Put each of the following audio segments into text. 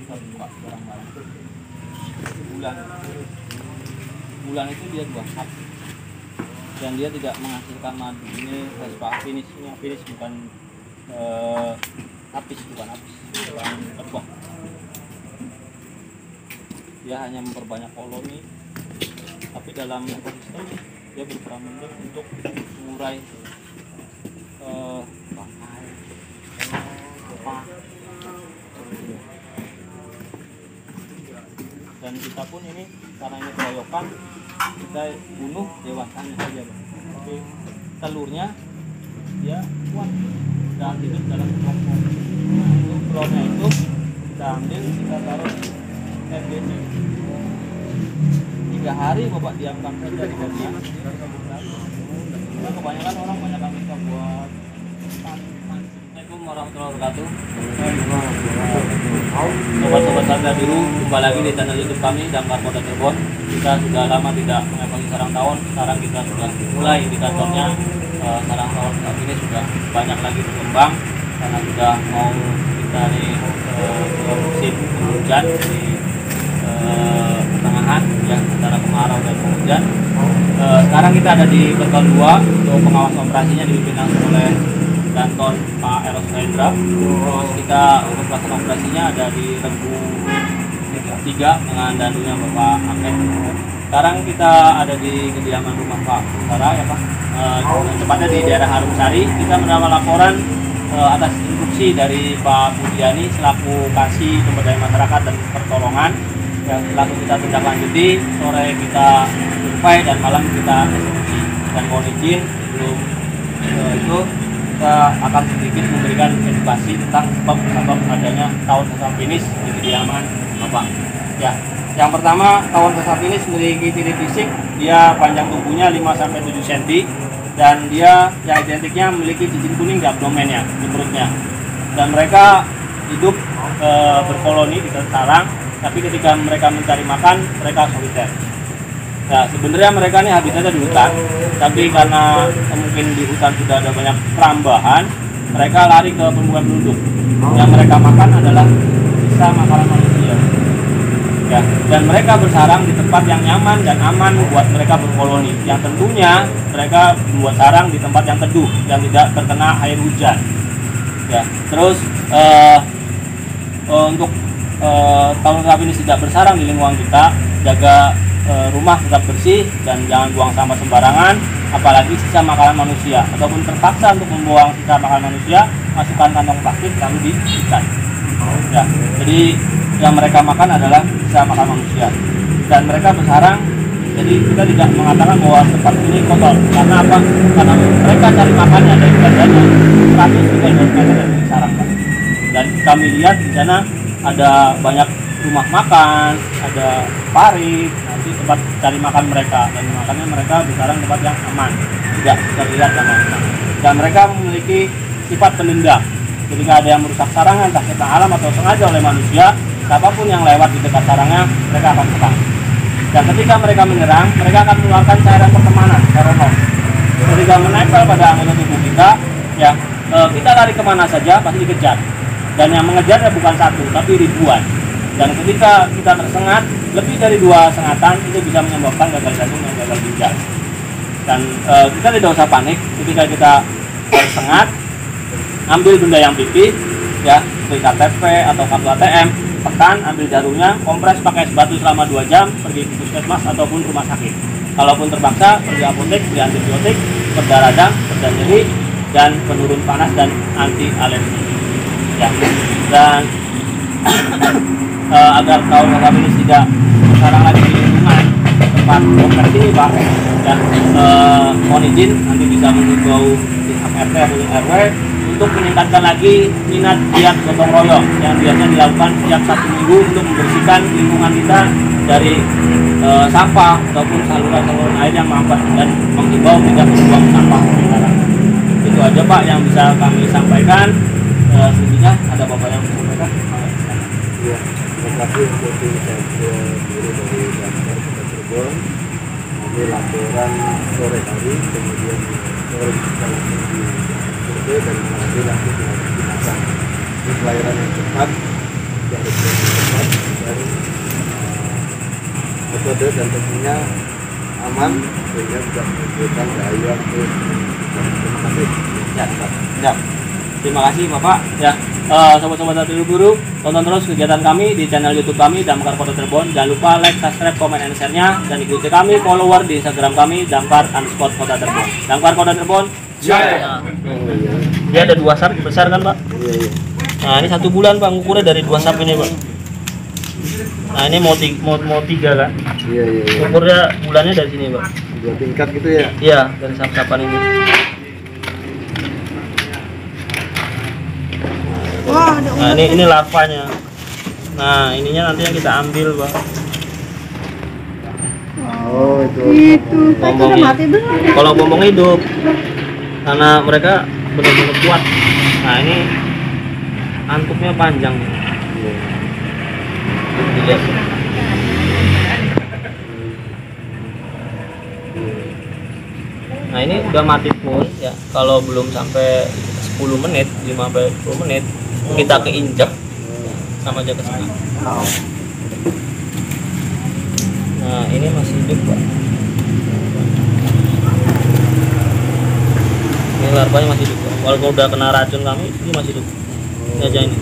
kita buka barang-barang itu bulan itu dia 2 cup dan dia tidak menghasilkan madu. Ini Vespa finish, ini finish bukan apis, bukan lebah. Dia hanya memperbanyak koloni, tapi dalam ekosistem dia berperan penting untuk mengurai bangkai, dan kita pun ini karena ini keroyokan, kita bunuh dewasanya saja, tapi telurnya dia kuat dan hidup dalam kelompok. Nah, itu telurnya itu kita ambil, kita taruh FBC 3 hari bapak diamkan saja di bawahnya. Kebanyakan orang banyak kita buat. Assalamualaikum warahmatullahi wabarakatuh. Sobat-sobat Sarda Biru, jumpa lagi di channel YouTube kami Damkar Polda Cirebon. Kita sudah lama tidak mengevakuasi sarang tawon. Sekarang kita sudah mulai indikatornya sarang tawon saat ini sudah banyak lagi berkembang karena sudah mau kita nih musim hujan di pertengahan ya, antara kemarau dan penghujan. Sekarang kita ada di Beton 2 untuk pengawasan operasinya dipimpin langsung oleh Danton Pak Eros Hendra. Terus kita untuk pelaksanaan operasinya ada di Regu 3 dengan dandunya Bapak Ahmed. Sekarang kita ada di kediaman rumah Pak Sarah ya Pak, tepatnya di daerah Harumsari. Kita menerima laporan atas instruksi dari Pak Budiani selaku Kasih Pemberdayaan Masyarakat dan Pertolongan yang langsung kita tindak lanjuti. Sore kita survei dan malam kita eksekusi. Dan mohon izin sebelum itu kita akan sedikit memberikan edukasi tentang sebab adanya tawon sesar finish di kediaman Bapak. Ya, yang pertama, tawon sesar finish memiliki ciri fisik, dia panjang tubuhnya 5-7 cm dan dia yang identiknya memiliki cincin kuning di abdomennya, di perutnya. Dan mereka hidup berkoloni di sarang, tapi ketika mereka mencari makan, mereka soliter. Nah, sebenarnya mereka ini habitatnya di hutan, tapi karena mungkin di hutan sudah ada banyak perambahan, mereka lari ke permukaan penduduk. Yang mereka makan adalah sisa makanan manusia. Ya, dan mereka bersarang di tempat yang nyaman dan aman buat mereka berkoloni. Yang tentunya mereka membuat sarang di tempat yang teduh, yang tidak terkena air hujan. Ya, terus untuk tawon sesar finish tidak bersarang di lingkungan kita, jaga rumah tetap bersih dan jangan buang sampah sembarangan, apalagi sisa makanan manusia, ataupun terpaksa untuk membuang sisa makanan manusia, masukkan kantong plastik lalu diikat. Ya, jadi yang mereka makan adalah sisa makanan manusia dan mereka bersarang. Jadi kita tidak mengatakan bahwa tempat ini kotor, karena apa? Karena mereka cari makannya dari badannya 100 meter dari sarang. Dan kami lihat di sana ada banyak rumah makan, ada parit, nanti tempat cari makan mereka, dan makannya mereka bersarang tempat yang aman, tidak terlihat dan aman. Dan mereka memiliki sifat penendang. Ketika ada yang merusak sarangnya, entah secara alam atau sengaja oleh manusia, siapapun yang lewat di dekat sarangnya, mereka akan serang. Dan ketika mereka menyerang, mereka akan mengeluarkan cairan pertemanan, feronon. Ketika menempel pada anggota tubuh kita, ya kita lari kemana saja pasti dikejar. Dan yang mengejarnya bukan satu, tapi ribuan. Dan ketika kita tersengat, lebih dari 2 sengatan itu bisa menyebabkan gagal jantung dan gagal ginjal. Dan kita tidak usah panik ketika kita tersengat, ambil benda yang pipih, ya, seperti KTP atau kartu ATM, tekan, ambil jarumnya, kompres pakai es batu selama 2 jam, pergi ke puskesmas ataupun rumah sakit. Kalaupun terpaksa, pergi apotek, beli antibiotik, perda radang, perda nyeri, dan penurun panas dan anti alergi. Ya, dan agar tawon sesar finish tidak bersarang lagi di lingkungan tempat kompleks ini Pak, dan mohon izin nanti bisa menghimbau pihak RT atau RW untuk meningkatkan lagi minat giat gotong royong yang biasanya dilakukan setiap 1 minggu untuk membersihkan lingkungan kita dari sampah ataupun saluran-saluran air yang mampet, dan menghimbau tidak membuang sampah sembarangan. Itu aja Pak yang bisa kami sampaikan. Selebihnya ada Bapak yang menyampaikan. Ya, terima kasih untuk tim guru dari Damkar Polda Cirebon. Ini laporan sore hari, kemudian sore kita langsung di survei dan nanti langsung dilaksanakan. Ini pelayanan yang cepat jalur yang tepat dan metode dan tekniknya aman sehingga tidak menimbulkan bahaya untuk terima kasih. Ya, ya. Terima kasih Bapak. Ya, sobat-sobat Tadi Buru, tonton terus kegiatan kami di channel YouTube kami Damkar Kota Cirebon. Jangan lupa like, subscribe, komen, and share-nya, dan ikuti kami follower di Instagram kami Damkar_Kota Cirebon. Damkar Kota Cirebon. Jaya. Dia ada 2 sap besar kan Pak? Iya, iya. Nah ini 1 bulan Pak, ngukurnya dari 2 sap ini Pak. Nah ini mau 3 kan? Iya, iya, iya. Ukurnya bulannya dari sini Pak. 2 tingkat gitu ya. Iya, dari sap-sapan ini. Wah, ada Nah ini larvanya. Nah ininya nanti yang kita ambil Pak. Oh, itu. itu udah Bombongnya. mati belum? Kalau bombong hidup, karena mereka benar-benar kuat. Nah ini antuknya panjang. Iya. Dilihat. Nah ini udah mati pun ya, kalau belum sampai 10 menit, 5-10 menit kita keinjak sama aja kesini. Nah ini masih hidup Pak. Ini larvanya masih hidup Pak. Walaupun udah kena racun kami, ini masih hidup. Ini aja ini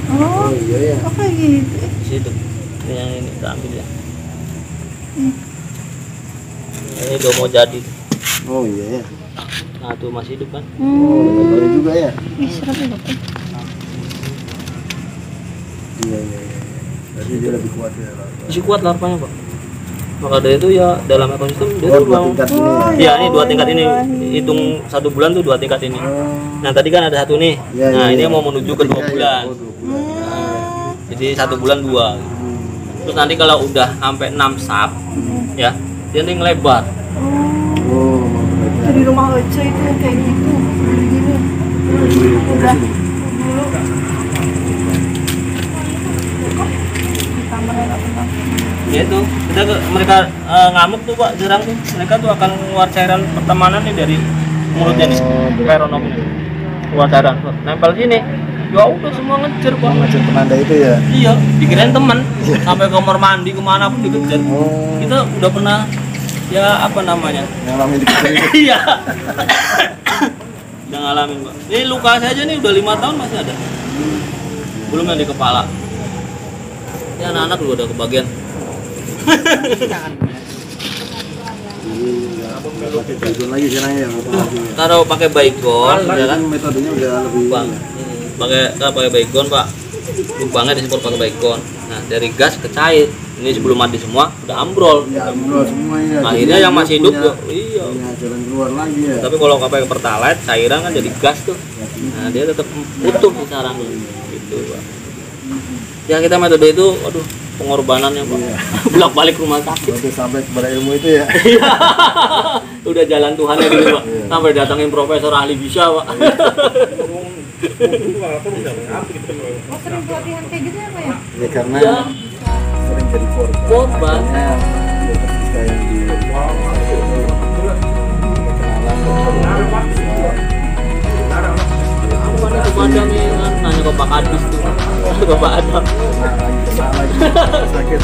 Oh, Oh, iya ya. apa gitu? masih hidup. Ini yang ini kita ambil ya. Ini udah mau jadi. Oh, iya ya. Nah tuh masih hidup kan. Oh, baru juga ya. Ih, serem ya, Pak. Iya, iya, iya. Berarti dia lebih kuat ya. Masih kuat larvanya Pak. Maka dari itu ya dalam ekosistem dia Oh, tuh 2 mau. tingkat ini Oh, ya. Iya ini 2 tingkat ini. Hitung 1 bulan tuh 2 tingkat ini. Oh. Nah tadi kan ada 1 nih. Iya, Nah iya, ini iya. mau menuju ke 2 Ketiga ya. bulan. Oh, 2 bulan. Jadi 1 bulan 2. Terus nanti kalau udah sampai 6 sap, ya dia nanti ngelebar. Oh, Itu di rumah Oce itu yang kayak gitu, begini. Udah dulu. Di kamarnya nggak pernah. Ya itu, mereka ngamuk tuh Pak, jerang tuh. Mereka tuh akan keluar cairan pertemanan nih dari mulutnya nih, peronom ini. Keluar cairan, nempel sini. Ya udah semua ngejar Pak. Macam penanda itu ya. Iya, dikirain teman. Sampai ke kamar mandi kemana pun dikejar. Oh. Kita udah pernah ya apa namanya? Yang namanya dikejar itu. Iya. Udah ngalamin Pak. Ini luka saya aja nih udah 5 tahun masih ada. Belum yang di kepala. Ya anak-anak juga udah kebagian. Pakai baygon lagi sekarang ya. Taruh pakai baygon, ya kan? Metodenya udah lebih. Bang, kita pakai baygon Pak. Lubangnya disemprot pakai baygon. Nah dari gas ke cair. Ini sebelum mati semua udah ambrol. Ya, ambrol semuanya. Akhirnya yang masih hidup tuh, iya. Punya jalan keluar lagi ya. Tapi kalau pakai pertalite, cairan kan jadi gas tuh. Nah dia tetap utuh di sarang gitu Pak. Ya kita metode itu, aduh pengorbanannya Pak. Bolak-balik rumah sakit. Berarti sampai kepada ilmu itu ya. Udah jalan Tuhannya gitu Pak. Iya. Sampai datangin profesor ahli bisa Pak. Oh, sering pelatihan kayak gitu ya, Pak ya? Ya karena Ya. sering jadi korban. Korban. Makanya kita yang di Aku kan itu padang ya kan, nanya ke Pak Kadis tuh. Ke Pak Adam. kena lagi sakit.